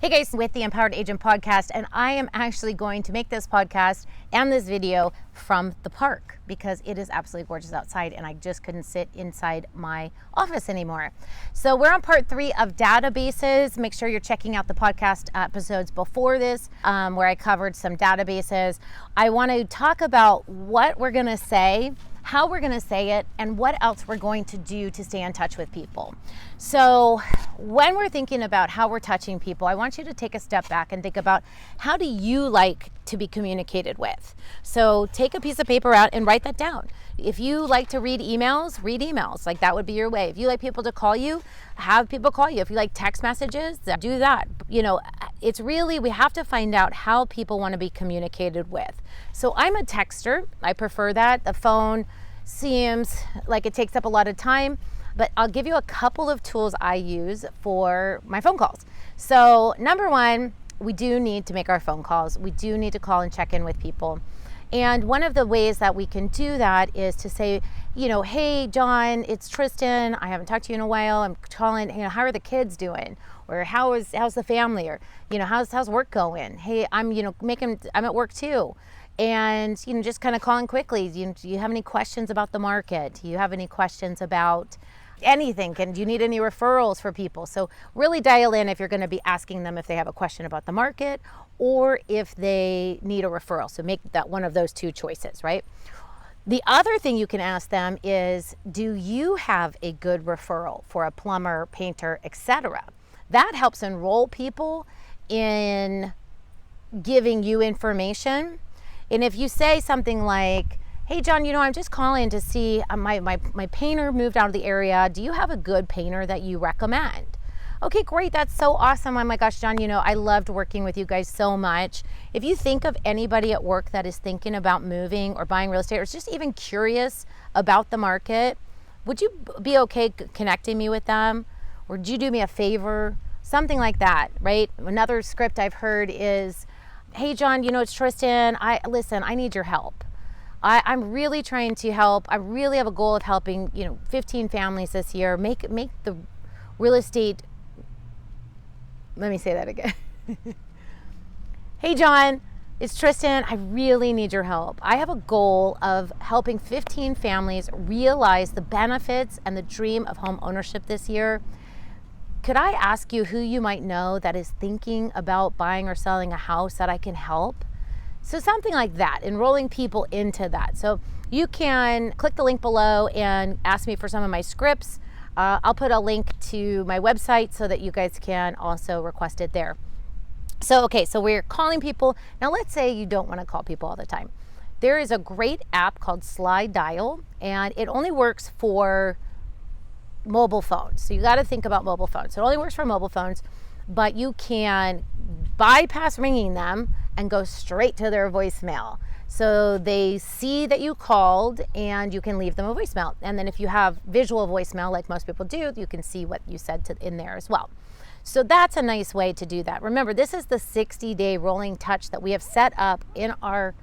Hey guys, with the Empowered Agent Podcast, and I am actually going to make this podcast and this video from the park because it is absolutely gorgeous outside and I just couldn't sit inside my office anymore. So we're on part 3 of databases. Make sure you're checking out the podcast episodes before this where I covered some databases. I want to talk about what we're going to say, how we're going to say it, and what else we're going to do to stay in touch with people. So when we're thinking about how we're touching people, I want you to take a step back and think about, how do you like to be communicated with? So take a piece of paper out and write that down. If you like to read emails, like that would be your way. If you like people to call you, have people call you. If you like text messages, do that. You know, it's really, we have to find out how people want to be communicated with. So I'm a texter. I prefer that. The phone seems like it takes up a lot of time, but I'll give you a couple of tools I use for my phone calls. So number one, we do need to make our phone calls. We do need to call and check in with people. And one of the ways that we can do that is to say, you know, hey, John, it's Tristen. I haven't talked to you in a while. I'm calling, you know, how are the kids doing? Or how's the family? Or, you know, how's work going? Hey, I'm at work too. And, you know, just kind of calling quickly. Do you have any questions about the market? Do you have any questions about anything? Do you need any referrals for people? So really dial in if you're going to be asking them if they have a question about the market or if they need a referral. So make that one of those two choices, right? The other thing you can ask them is, do you have a good referral for a plumber, painter, etc.? That helps enroll people in giving you information. And if you say something like, hey, John, you know, I'm just calling to see my painter moved out of the area. Do you have a good painter that you recommend? Okay, great. That's so awesome. Oh my gosh, John, you know, I loved working with you guys so much. If you think of anybody at work that is thinking about moving or buying real estate or is just even curious about the market, would you be okay connecting me with them? Or would you do me a favor? Something like that, right? Another script I've heard is, hey, John, you know, it's Tristen. I need your help. I'm really trying to help. I really have a goal of helping, 15 families this year. Make the real estate. Let me say that again. Hey, John, it's Tristen. I really need your help. I have a goal of helping 15 families realize the benefits and the dream of home ownership this year. Could I ask you who you might know that is thinking about buying or selling a house that I can help? So something like that, enrolling people into that. So you can click the link below and ask me for some of my scripts. I'll put a link to my website so that you guys can also request it there. So we're calling people. Now let's say you don't want to call people all the time. There is a great app called Slide Dial, and it only works for mobile phones. So you got to think about mobile phones. So it only works for mobile phones, but you can bypass ringing them and go straight to their voicemail. So they see that you called and you can leave them a voicemail. And then if you have visual voicemail, like most people do, you can see what you said in there as well. So that's a nice way to do that. Remember, this is the 60-day rolling touch that we have set up in our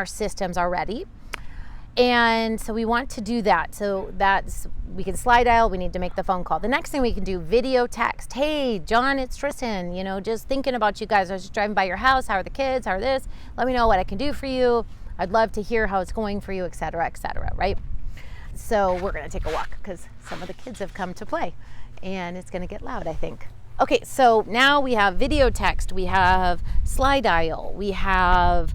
systems already. And so we want to do that. So we can slide dial, we need to make the phone call. The next thing we can do, video text. Hey, John, it's Tristen. You know, just thinking about you guys. I was just driving by your house. How are the kids? How are this? Let me know what I can do for you. I'd love to hear how it's going for you, et cetera, right? So we're going to take a walk because some of the kids have come to play and it's going to get loud, I think. Okay, so now we have video text. We have slide dial. We have,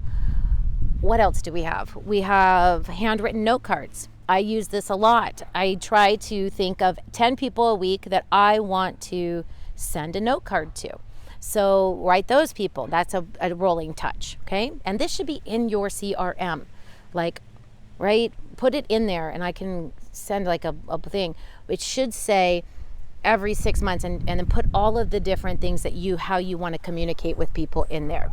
what else do we have? We have handwritten note cards. I use this a lot. I try to think of 10 people a week that I want to send a note card to. So write those people. That's a rolling touch, okay? And this should be in your CRM. Like, right? Put it in there and I can send like a thing. It should say every 6 months and then put all of the different things how you want to communicate with people in there.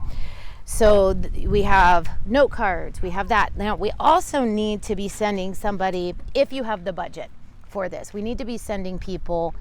So we have note cards, we have that. Now we also need to be sending somebody, if you have the budget for this, we need to be sending people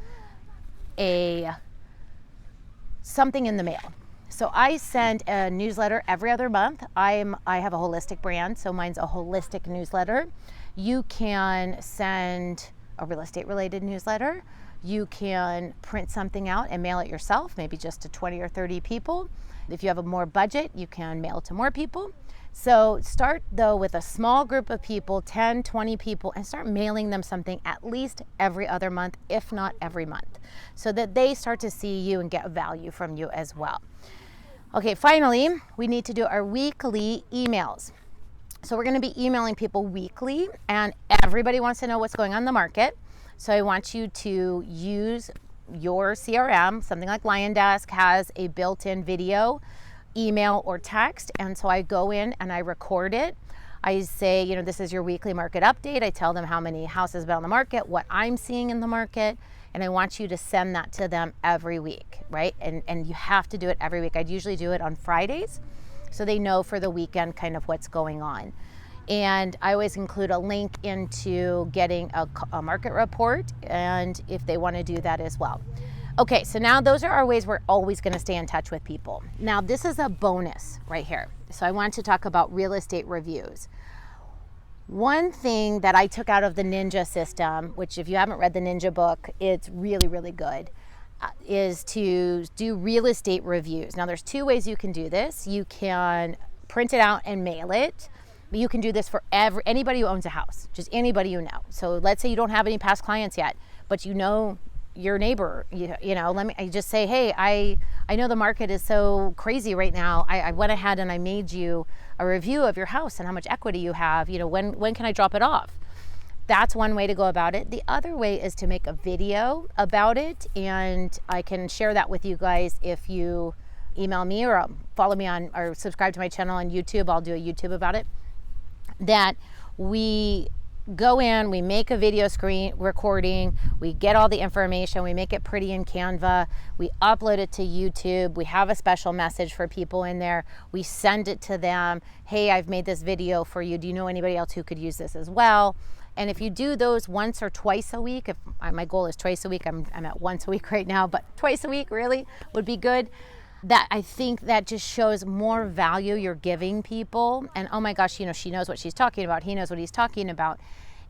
something in the mail. So I send a newsletter every other month. I have a holistic brand, so mine's a holistic newsletter. You can send a real estate related newsletter. You can print something out and mail it yourself, maybe just to 20 or 30 people. If you have a more budget, you can mail it to more people. So start though with a small group of people, 10, 20 people, and start mailing them something at least every other month, if not every month, so that they start to see you and get value from you as well. Okay, finally, we need to do our weekly emails. So we're going to be emailing people weekly, and everybody wants to know what's going on in the market. So I want you to use your CRM. Something like LionDesk has a built-in video, email, or text. And so I go in and I record it. I say, this is your weekly market update. I tell them how many houses have been on the market, what I'm seeing in the market, and I want you to send that to them every week, right? And you have to do it every week. I'd usually do it on Fridays, so they know for the weekend kind of what's going on. And I always include a link into getting a market report, and if they want to do that as well. Okay, so now those are our ways we're always going to stay in touch with people. Now this is a bonus right here. So I want to talk about real estate reviews. One thing that I took out of the Ninja system, which if you haven't read the Ninja book, it's really, really good, is to do real estate reviews. Now there's two ways you can do this. You can print it out and mail it. But you can do this for anybody who owns a house, just anybody you know. So let's say you don't have any past clients yet, but you know your neighbor, I just say, hey, I know the market is so crazy right now. I went ahead and I made you a review of your house and how much equity you have. When can I drop it off? That's one way to go about it. The other way is to make a video about it, and I can share that with you guys if you email me or follow me on or subscribe to my channel on YouTube. I'll do a YouTube about it. That we go in, we make a video screen recording, we get all the information, we make it pretty in Canva, we upload it to YouTube, we have a special message for people in there, we send it to them, hey, I've made this video for you, do you know anybody else who could use this as well? And if you do those once or twice a week, if my goal is twice a week, I'm at once a week right now, but twice a week really would be good. That I think that just shows more value you're giving people. And oh my gosh, she knows what she's talking about. He knows what he's talking about.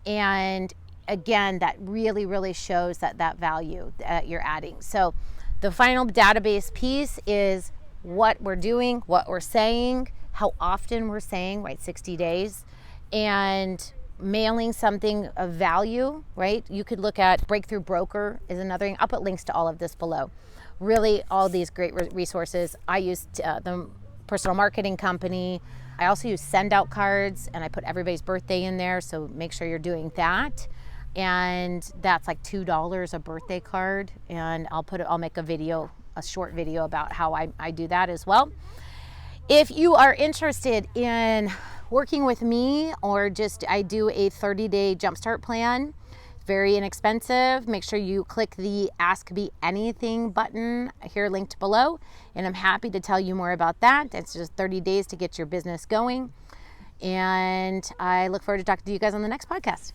And again, that really, really shows that value that you're adding. So the final database piece is what we're doing, what we're saying, how often we're saying, right? 60 days. And mailing something of value, right? You could look at Breakthrough Broker is another thing. I'll put links to all of this below. Really, all these great resources. I use the personal marketing company. I also use send out cards, and I put everybody's birthday in there, so make sure you're doing that. And that's like $2 a birthday card, and I'll make a short video about how I do that as well. If you are interested in working with me, or I do a 30-day jumpstart plan. Very inexpensive. Make sure you click the Ask Me Anything button here linked below, and I'm happy to tell you more about that. It's just 30 days to get your business going, and I look forward to talking to you guys on the next podcast.